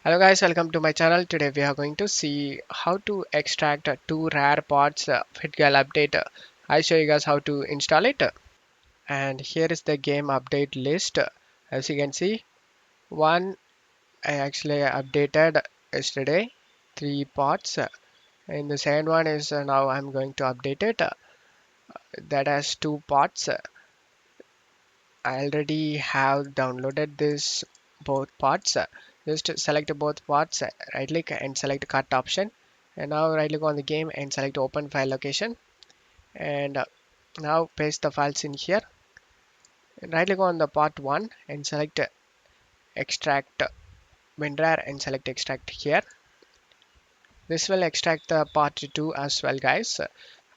Hello guys, welcome to my channel. Today we are going to see how to extract two rare parts FitGirl update. I show you guys how to install it. And here is the game update list. As you can see, one I actually updated yesterday, three parts. And the second one is now I'm going to update it. That has two parts. I already have downloaded this both parts. Just select both parts, right click and select cut option. And now right click on the game and select open file location. And now paste the files in here. And right click on the part 1 and select extract WinRAR and select extract here. This will extract the part 2 as well guys.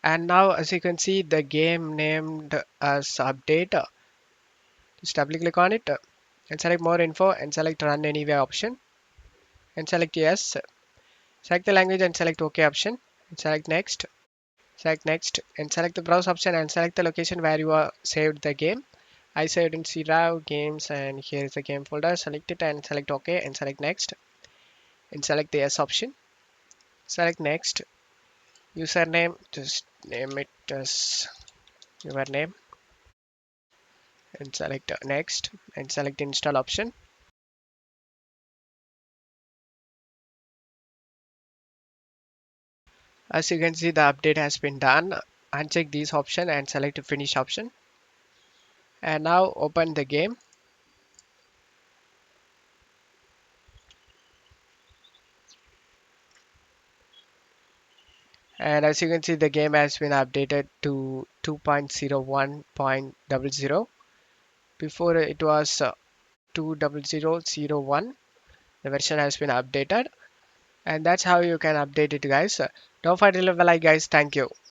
And now as you can see the game named as update. Just double click on it and select more info and select run anyway option and select yes. Select the language and select OK option and select next. Select next and select the browse option and select the location where you are saved the game. I saved in CRAW games and here is the game folder. Select it and select OK and select next and select the yes option. Select next. Username, just name it as your name and select next and select install option. As you can see the update has been done. Uncheck this option and select finish option. And now open the game. And as you can see the game has been updated to 2.01.00. Before it was 2.0001. The version has been updated and that's how you can update it guys. Don't forget to leave a like guys. Thank you.